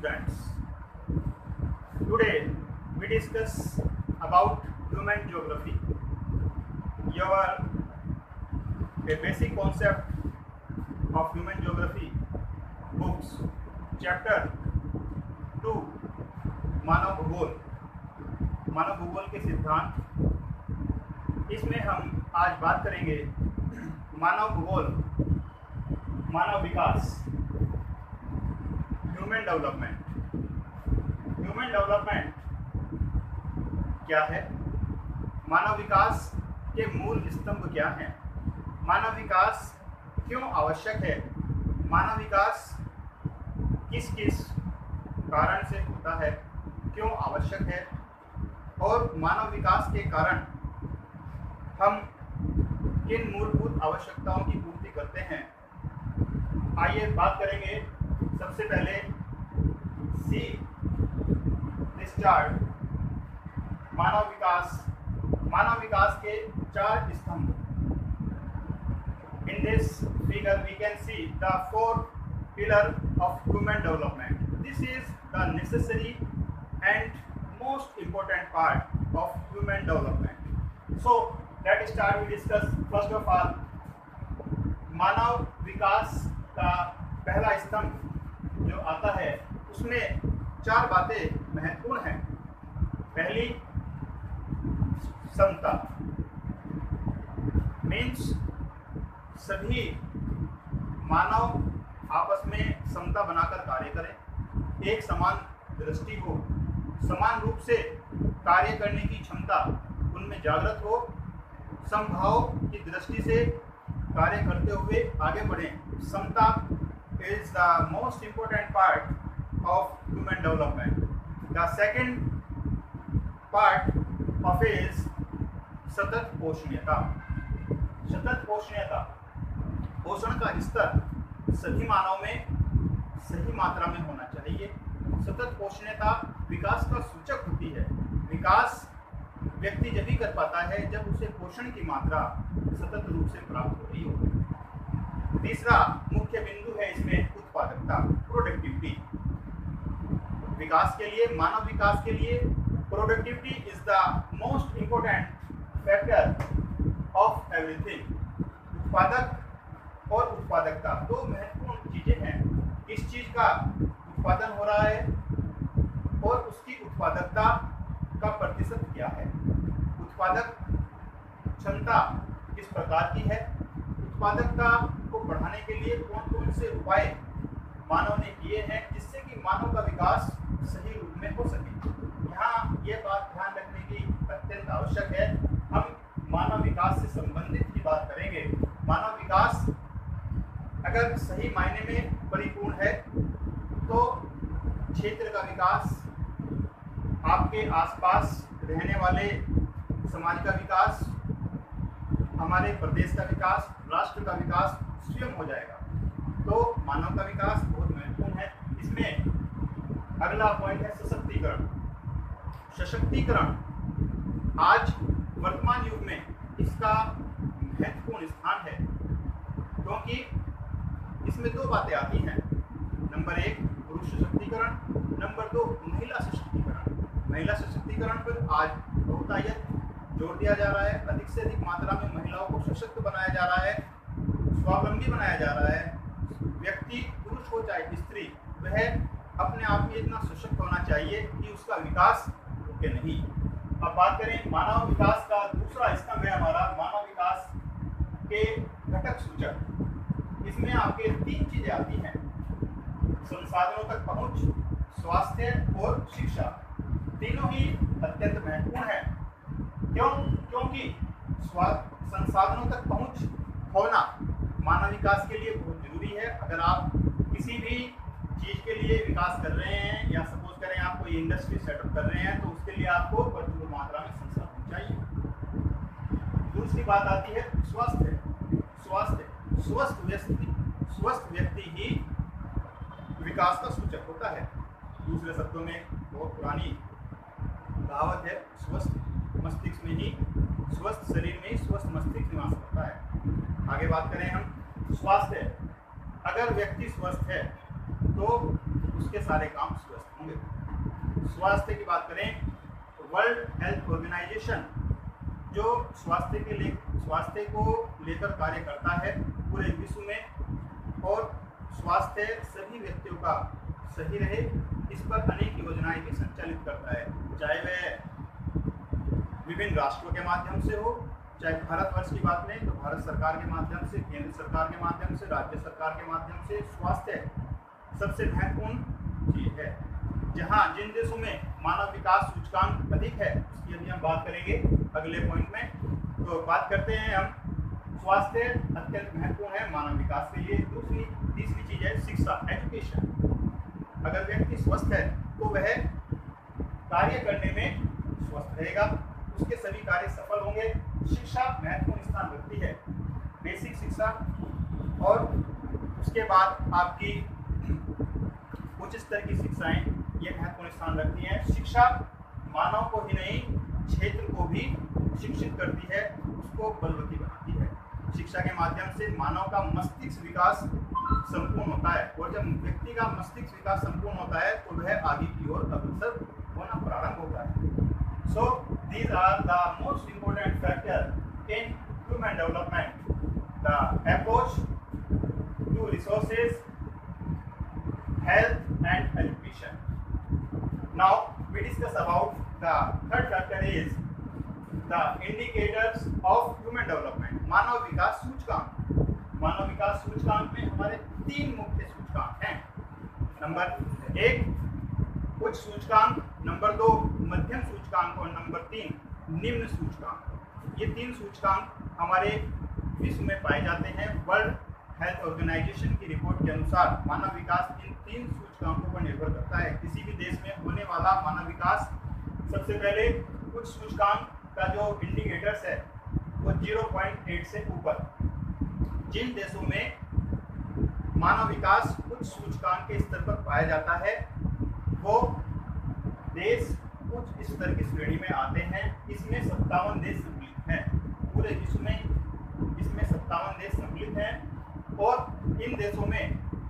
students. Today we discuss about human geography. Your a basic concept of human geography books chapter 2 मानव भूगोल के सिद्धांत। इसमें हम आज बात करेंगे मानव भूगोल, मानव विकास, ह्यूमन डेवलपमेंट क्या है, मानव विकास के मूल स्तंभ क्या हैं, मानव विकास क्यों आवश्यक है, मानव विकास किस किस कारण से होता है, क्यों आवश्यक है, और मानव विकास के कारण हम किन मूलभूत आवश्यकताओं की पूर्ति करते हैं। आइए बात करेंगे सबसे पहले सी स्टार्ट मानव विकास के चार स्तंभ। In this figure we can see the 4 pillar of human development. This is the necessary and most important part of human development. So let's start. We discuss first of all मानव विकास का पहला स्तंभ जो आता है उसमें चार बातें महत्वपूर्ण हैं। पहली समता, मीन्स सभी मानव आपस में समता बनाकर कार्य करें, एक समान दृष्टि हो, समान रूप से कार्य करने की क्षमता उनमें जागृत हो, समभाव की दृष्टि से कार्य करते हुए आगे बढ़ें। समता is the most important part of human development. The second part of is सतत पोषणीयता। पोषण का स्तर सभी मानव में सही मात्रा में होना चाहिए। सतत पोषणीयता विकास का सूचक होती है। विकास व्यक्ति जब ही कर पाता है जब उसे पोषण की मात्रा सतत रूप से प्राप्त हो रही हो। तीसरा मुख्य बिंदु है इसमें उत्पादकता, प्रोडक्टिविटी। विकास के लिए, मानव विकास के लिए productivity is the most important factor of everything. उत्पादक और उत्पादकता दो महत्वपूर्ण चीजें हैं। किस चीज का उत्पादन हो रहा है और उसकी उत्पादकता का प्रतिशत क्या है। उत्पादक क्षमता किस प्रकार की है, उत्पादकता को बढ़ाने के लिए कौन कौन से उपाय मानव ने किए हैं जिससे कि मानव का विकास सही रूप में हो सके। यहाँ ये बात ध्यान रखने की अत्यंत आवश्यक है। हम मानव विकास से संबंधित की बात करेंगे। मानव विकास अगर सही मायने में परिपूर्ण है तो क्षेत्र का विकास, आपके आसपास रहने वाले समाज का विकास, हमारे प्रदेश का विकास, राष्ट्र का विकास स्वयं हो जाएगा। तो मानव का विकास बहुत महत्वपूर्ण है। इसमें अगला पॉइंट है सशक्तिकरण। आज वर्तमान युग में इसका महत्वपूर्ण स्थान है क्योंकि इसमें दो बातें आती हैं। नंबर 1 पुरुष सशक्तिकरण, नंबर 2 महिला सशक्तिकरण। महिला सशक्तिकरण पर आज बहुतायत जोर दिया जा रहा है। अधिक से अधिक मात्रा में महिलाओं को सशक्त बनाया जा रहा है, स्वावलंबी बनाया जा रहा है। व्यक्ति पुरुष हो चाहे स्त्री, वह अपने आप में इतना सशक्त होना चाहिए कि उसका विकास रुके नहीं। अब बात करें मानव विकास का दूसरा स्तंभ है हमारा मानव विकास के घटक सूचक। इसमें आपके 3 चीजें आती हैं: संसाधनों तक पहुंच, स्वास्थ्य और शिक्षा। तीनों ही अत्यंत महत्वपूर्ण है। क्योंकि संसाधनों तक पहुंच होना मानव विकास के लिए बहुत जरूरी है। अगर आप किसी भी चीज के लिए विकास कर रहे हैं या सपोज करें आप कोई इंडस्ट्री सेटअप कर रहे हैं तो उसके लिए आपको भरपूर मात्रा में संसाधन चाहिए। दूसरी बात आती है स्वास्थ्य। स्वस्थ व्यक्ति ही विकास का सूचक होता है। दूसरे शब्दों में बहुत पुरानी कहावत है, स्वस्थ मस्तिष्क में ही, स्वस्थ शरीर में ही स्वस्थ मस्तिष्क निवास करता है। आगे बात करें हम स्वास्थ्य। अगर व्यक्ति स्वस्थ है तो उसके सारे काम स्वस्थ स्वास्थ्य की बात करें तो वर्ल्ड हेल्थ ऑर्गेनाइजेशन जो स्वास्थ्य को लेकर कार्य करता है पूरे विश्व में, और स्वास्थ्य सभी व्यक्तियों का सही रहे इस पर अनेक योजनाएं भी संचालित करता है, चाहे वह विभिन्न राष्ट्रों के माध्यम से हो, चाहे भारतवर्ष की बात लें तो भारत सरकार के माध्यम से, केंद्र सरकार के माध्यम से, राज्य सरकार के माध्यम से। स्वास्थ्य सबसे महत्वपूर्ण चीज है। जहां जिन देशों में मानव विकास सूचकांक अधिक है उसकी अभी हम बात करेंगे अगले पॉइंट में। तो बात करते हैं हम, स्वास्थ्य अत्यंत महत्वपूर्ण है मानव विकास के लिए। तीसरी चीज है शिक्षा, एजुकेशन। अगर व्यक्ति स्वस्थ है तो वह कार्य करने में स्वस्थ रहेगा, उसके सभी कार्य सफल होंगे। शिक्षा महत्वपूर्ण स्थान रखती है, बेसिक शिक्षा, और उसके बाद आपकी उच्च स्तर की शिक्षाएं ये महत्वपूर्ण स्थान रखती हैं। शिक्षा मानव को ही नहीं क्षेत्र को भी शिक्षित करती है, उसको बलवती बनाती है। शिक्षा के माध्यम से मानव का मस्तिष्क विकास संपूर्ण होता है, और जब व्यक्ति का मस्तिष्क विकास संपूर्ण होता है तो वह आगे की ओर अग्रसर होना प्रारंभ होता है। So these are the most important factors in human development: the approach to resources, health and education. Now we discuss about the third factor is the indicators of human development. मानव विकास सूचकांक। मानव विकास सूचकांक में हमारे 3 मुख्य सूचकांक हैं। नंबर 1 उच्च सूचकांक, number 2 मध्यम सूचकांक, और नंबर 3 निम्न सूचकांक। ये 3 सूचकांक हमारे विश्व में पाए जाते हैं। वर्ल्ड हेल्थ ऑर्गेनाइजेशन की रिपोर्ट के अनुसार मानव विकास इन 3 सूचकांकों पर निर्भर करता है। किसी भी देश में होने वाला मानव विकास, सबसे पहले उच्च सूचकांक का जो इंडिकेटर्स है वो 0.8 से ऊपर। जिन देशों में मानव विकास उच्च सूचकांक के स्तर पर पाया जाता है वो देश उच्च स्तर की श्रेणी में आते हैं। इसमें 57 देश सम्मिलित हैं, पूरे विश्व में इसमें 57 देश सम्मिलित हैं, और इन देशों में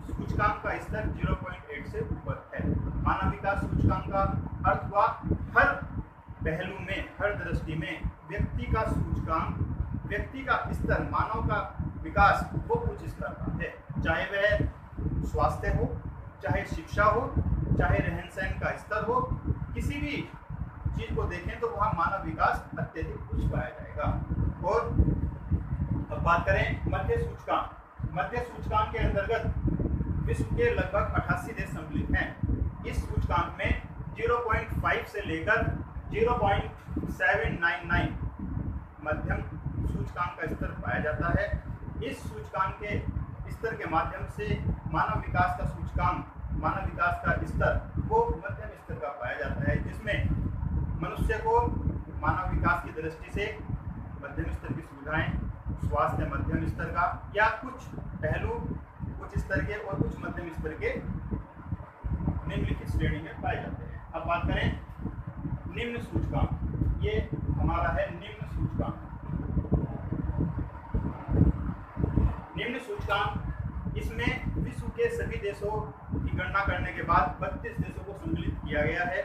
सूचकांक का स्तर 0.8 से ऊपर है। मानव विकास सूचकांक का अर्थ हुआ हर पहलू में, हर दृष्टि में व्यक्ति का सूचकांक, व्यक्ति का स्तर, मानव का विकास वो उच्च स्तर का है, चाहे वह स्वास्थ्य हो, चाहे शिक्षा हो, चाहे रहन सहन का स्तर हो। किसी भी चीज को देखें तो वहाँ मानव विकास अत्यधिक उच्च पाया जाएगा। और अब बात करें मध्य सूचकांक। मध्य सूचकांक के अंतर्गत विश्व के लगभग 88 देश सम्मिलित हैं। इस सूचकांक में 0.5 से लेकर 0.799 मध्यम सूचकांक का स्तर पाया जाता है। इस सूचकांक के स्तर के माध्यम से मानव विकास का सूचकांक, मानव विकास का स्तर वो मध्यम स्तर का पाया जाता है, जिसमें मनुष्य को मानव विकास की दृष्टि से मध्यम स्तर की सुविधाएं, स्वास्थ्य मध्यम स्तर का, या कुछ पहलू उच्च स्तर के और कुछ मध्यम स्तर के निम्नलिखित श्रेणी में पाए जाते हैं। अब बात करें निम्न सूचकांक। ये हमारा है निम्न सूचकांक। निम्न सूचकांक, इसमें विश्व के सभी देशों की गणना करने के बाद 32 देशों को सम्मिलित किया गया है।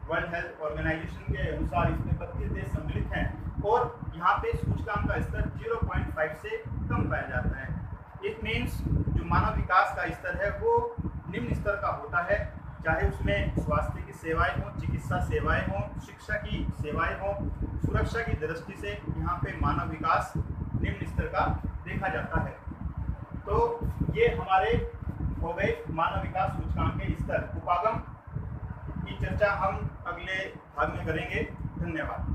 वर्ल्ड हेल्थ ऑर्गेनाइजेशन के अनुसार इसमें 32 देश सम्मिलित हैं, और यहाँ पे सूचकांक का स्तर 0.5 से कम पाया जाता है। इट मीन्स जो मानव विकास का स्तर है वो निम्न स्तर का होता है, चाहे उसमें स्वास्थ्य की सेवाएं हों, चिकित्सा सेवाएं हों, शिक्षा की सेवाएं हों, सुरक्षा की दृष्टि से यहाँ पे मानव विकास निम्न स्तर का देखा जाता है। तो ये हमारे हो गए मानव विकास सूचकांक के स्तर। उपागम की चर्चा हम अगले भाग में करेंगे। धन्यवाद।